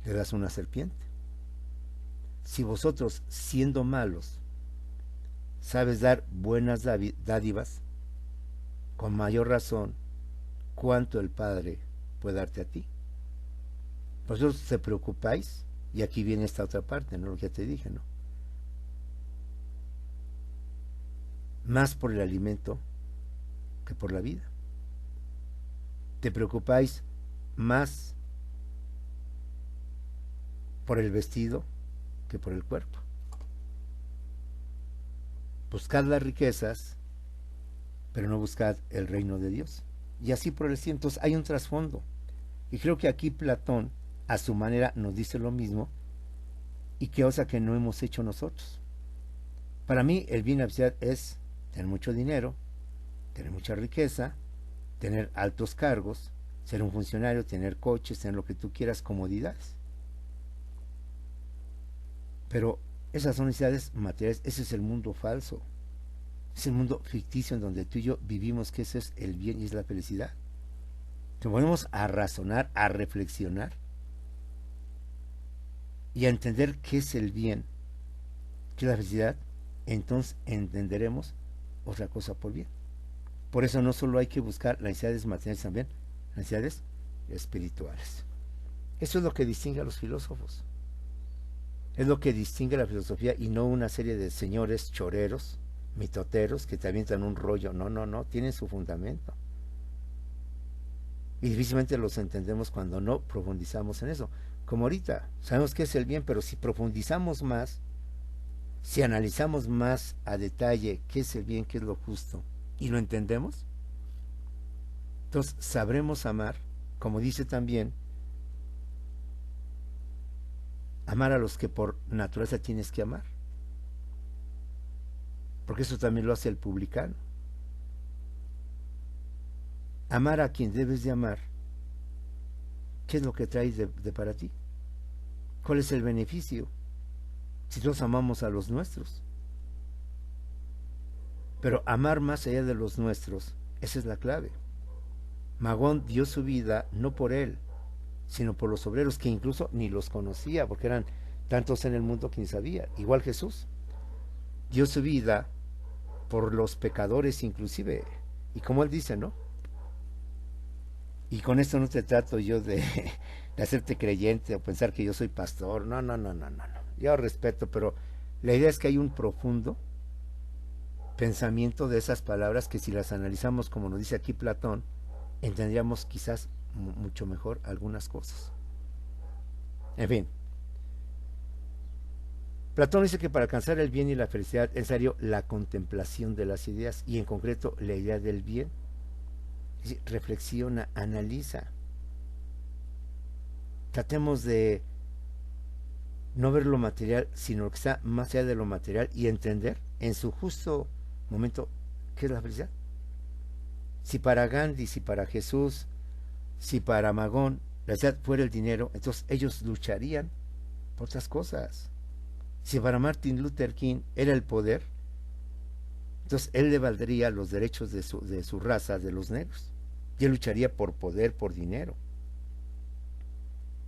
Speaker 1: le das una serpiente. Si vosotros, siendo malos, sabes dar buenas dádivas, con mayor razón, cuánto el Padre puede darte a ti. Vosotros te preocupáis, y aquí viene esta otra parte, ¿no? Lo que ya te dije, ¿no? Más por el alimento que por la vida. Te preocupáis más por el vestido que por el cuerpo. Buscad las riquezas, pero no buscad el reino de Dios. Y así por el estilo. Entonces hay un trasfondo. Y creo que aquí Platón, a su manera, nos dice lo mismo, y qué cosa que no hemos hecho nosotros. Para mí, el bien y la felicidad es tener mucho dinero, tener mucha riqueza, tener altos cargos, ser un funcionario, tener coches, tener lo que tú quieras, comodidades. Pero esas son necesidades materiales, ese es el mundo falso. Es el mundo ficticio en donde tú y yo vivimos, que ese es el bien y es la felicidad. Te ponemos a razonar, a reflexionar y a entender qué es el bien, qué es la felicidad, entonces entenderemos otra cosa por bien. Por eso no solo hay que buscar las necesidades materiales también, las necesidades espirituales. Eso es lo que distingue a los filósofos. Es lo que distingue a la filosofía y no una serie de señores choreros, mitoteros, que te avientan un rollo. No, no, no, tienen su fundamento. Y difícilmente los entendemos cuando no profundizamos en eso. Como ahorita, sabemos qué es el bien, pero si profundizamos más, si analizamos más a detalle qué es el bien, qué es lo justo, y lo entendemos, entonces sabremos amar, como dice también, amar a los que por naturaleza tienes que amar. Porque eso también lo hace el publicano. Amar a quien debes de amar. ¿Qué es lo que traes de para ti? ¿Cuál es el beneficio? Si todos amamos a los nuestros. Pero amar más allá de los nuestros, esa es la clave. Magón dio su vida no por él, sino por los obreros, que incluso ni los conocía, porque eran tantos en el mundo que ni sabía. Igual Jesús dio su vida por los pecadores inclusive. Y como él dice, ¿no? Y con esto no te trato yo de hacerte creyente o pensar que yo soy pastor. No, no, no, no, no, no. Yo respeto, pero la idea es que hay un profundo pensamiento de esas palabras que si las analizamos como nos dice aquí Platón, entenderíamos quizás mucho mejor algunas cosas. En fin, Platón dice que para alcanzar el bien y la felicidad es necesario la contemplación de las ideas y en concreto la idea del bien. Es decir, reflexiona, analiza. Tratemos de no ver lo material, sino que está más allá de lo material y entender en su justo momento qué es la felicidad. Si para Gandhi, si para Jesús, si para Magón la felicidad fuera el dinero, entonces ellos lucharían por otras cosas. Si para Martin Luther King era el poder, entonces él le valdría los derechos de su raza, de los negros. Y él lucharía por poder, por dinero.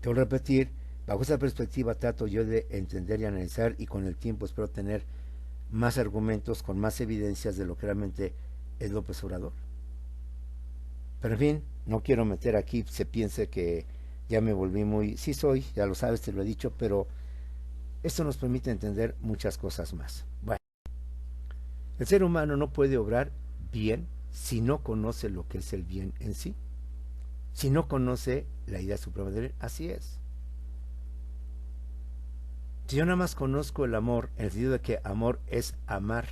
Speaker 1: Tengo que repetir, bajo esa perspectiva trato yo de entender y analizar y con el tiempo espero tener más argumentos, con más evidencias de lo que realmente es López Obrador. Pero en fin, no quiero meter aquí, se piense que ya me volví muy, sí soy, ya lo sabes, te lo he dicho, pero esto nos permite entender muchas cosas más. Bueno, el ser humano no puede obrar bien si no conoce lo que es el bien en sí, si no conoce la idea suprema del bien. Así es. Si yo nada más conozco el amor, en el sentido de que amor es amar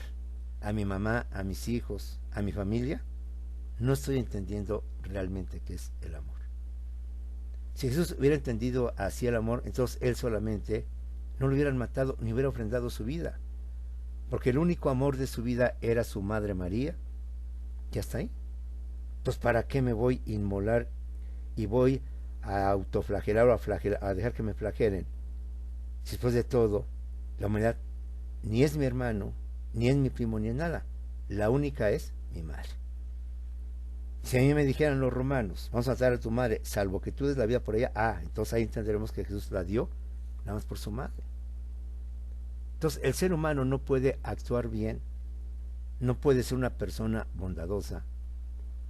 Speaker 1: a mi mamá, a mis hijos, a mi familia, no estoy entendiendo realmente qué es el amor. Si Jesús hubiera entendido así el amor, entonces él solamente no lo hubieran matado ni hubiera ofrendado su vida, porque el único amor de su vida era su madre María. Ya está ahí. Pues ¿para qué me voy a inmolar y voy a autoflagelar o a dejar que me flagelen? Si después de todo, la humanidad ni es mi hermano, ni es mi primo, ni es nada. La única es mi madre. Si a mí me dijeran los romanos, vamos a matar a tu madre, salvo que tú des la vida por ella, entonces ahí entenderemos que Jesús la dio nada más por su madre. Entonces el ser humano no puede actuar bien, no puede ser una persona bondadosa,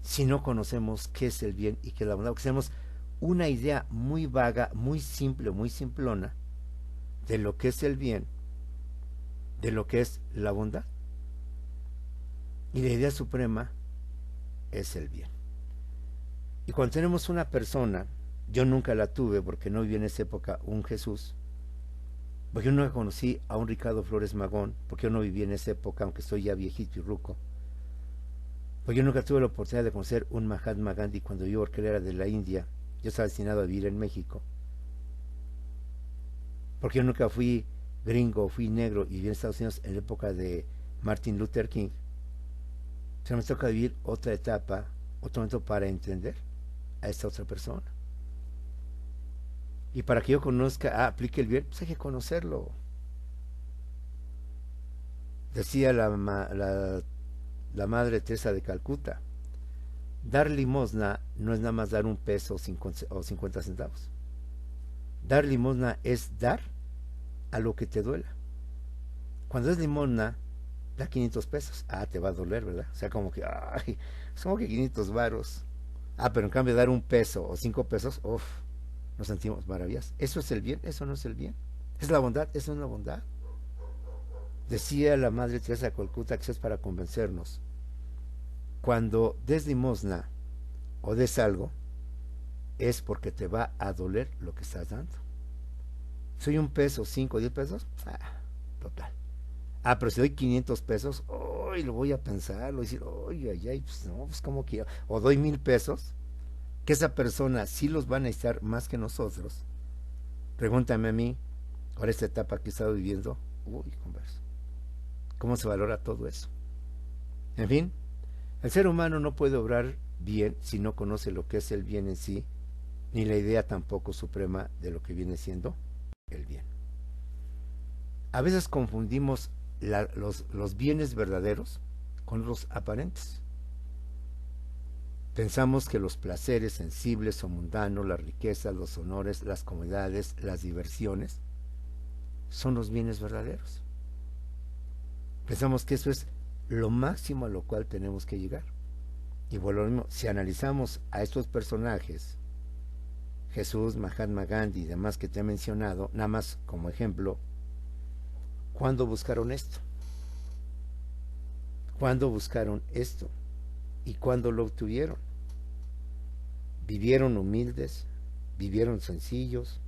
Speaker 1: si no conocemos qué es el bien y qué es la bondad, porque tenemos una idea muy vaga, muy simple, muy simplona, de lo que es el bien, de lo que es la bondad. Y la idea suprema es el bien. Y cuando tenemos una persona, yo nunca la tuve porque no viví en esa época un Jesús, porque yo nunca conocí a un Ricardo Flores Magón, porque yo no viví en esa época, aunque estoy ya viejito y ruco, porque yo nunca tuve la oportunidad de conocer un Mahatma Gandhi cuando yo, porque él era de la India, yo estaba destinado a vivir en México, porque yo nunca fui gringo, fui negro y viví en Estados Unidos en la época de Martin Luther King. Entonces me toca vivir otra etapa, otro momento para entender a esta otra persona. Y para que yo conozca, aplique el bien, pues hay que conocerlo. Decía la Madre Teresa de Calcuta, dar limosna no es nada más dar un peso o 50 centavos. Dar limosna es dar a lo que te duela. Cuando es limosna, da 500 pesos. Te va a doler, ¿verdad? O sea, como que, es como que 500 varos. Pero en cambio dar un peso o 5 pesos, nos sentimos maravillas. ¿Eso es el bien? Eso no es el bien. ¿Es la bondad? Eso no es la bondad. Decía la Madre Teresa de Calcuta que eso es para convencernos. Cuando des limosna o des algo, es porque te va a doler lo que estás dando. Soy un peso, 5, 10 pesos, total. Pero si doy 500 pesos, lo voy a pensar, lo voy a decir, pues no, pues como quiero. O doy 1000 pesos, que esa persona sí los va a necesitar más que nosotros. Pregúntame a mí, ahora esta etapa que he estado viviendo, converso. ¿Cómo se valora todo eso? En fin, el ser humano no puede obrar bien si no conoce lo que es el bien en sí, ni la idea tampoco suprema de lo que viene siendo el bien. A veces confundimos los bienes verdaderos con los aparentes. Pensamos que los placeres sensibles o mundanos, las riquezas, los honores, las comodidades, las diversiones, son los bienes verdaderos. Pensamos que eso es lo máximo a lo cual tenemos que llegar. Y por lo mismo, si analizamos a estos personajes, Jesús, Mahatma Gandhi y demás que te he mencionado, nada más como ejemplo, ¿cuándo buscaron esto? ¿Cuándo buscaron esto? ¿Y cuándo lo obtuvieron? Vivieron humildes, vivieron sencillos,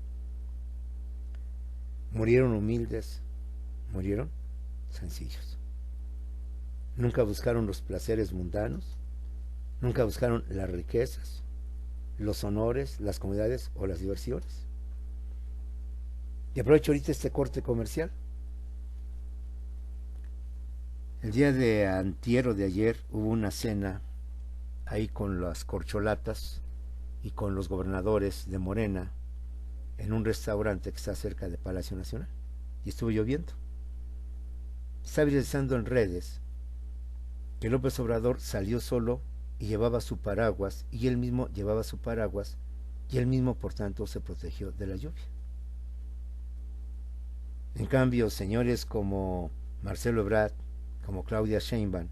Speaker 1: murieron humildes, murieron sencillos. Nunca buscaron los placeres mundanos, nunca buscaron las riquezas, los honores, las comodidades o las diversiones. Y aprovecho ahorita este corte comercial. El día de antier o de ayer hubo una cena ahí con las corcholatas y con los gobernadores de Morena en un restaurante que está cerca de Palacio Nacional. Y estuvo lloviendo. Está viralizando en redes que López Obrador salió solo y llevaba su paraguas, y él mismo llevaba su paraguas, y él mismo por tanto se protegió de la lluvia. En cambio, señores como Marcelo Ebrard, como Claudia Sheinbaum,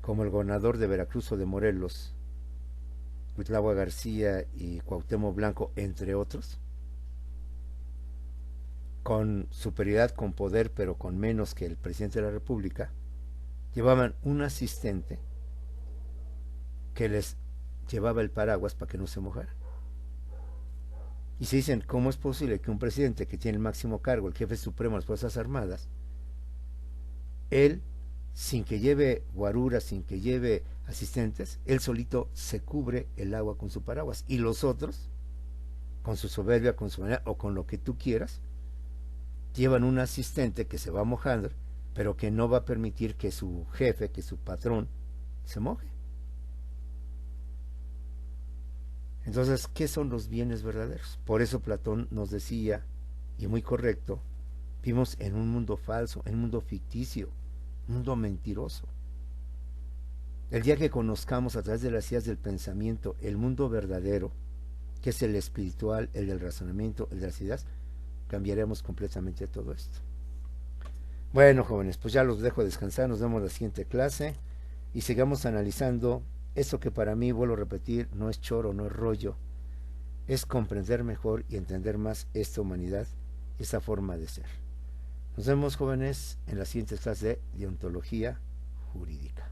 Speaker 1: como el gobernador de Veracruz o de Morelos, Cuitlahua García y Cuauhtémoc Blanco, entre otros, con superioridad, con poder, pero con menos que el presidente de la República, llevaban un asistente que les llevaba el paraguas para que no se mojaran. Y se dicen, ¿cómo es posible que un presidente que tiene el máximo cargo, el jefe supremo de las Fuerzas Armadas, él, sin que lleve guaruras, sin que lleve asistentes, él solito se cubre el agua con su paraguas, y los otros, con su soberbia, con su manera, o con lo que tú quieras, llevan un asistente que se va mojando, pero que no va a permitir que su jefe, que su patrón, se moje? Entonces, ¿qué son los bienes verdaderos? Por eso Platón nos decía, y muy correcto, vivimos en un mundo falso, en un mundo ficticio, un mundo mentiroso. El día que conozcamos a través de las ideas del pensamiento el mundo verdadero, que es el espiritual, el del razonamiento, el de las ideas, cambiaremos completamente todo esto. Bueno, jóvenes, pues ya los dejo descansar, nos vemos en la siguiente clase y sigamos analizando eso que para mí, vuelvo a repetir, no es choro, no es rollo, es comprender mejor y entender más esta humanidad y esta forma de ser. Nos vemos, jóvenes, en la siguiente clase de deontología jurídica.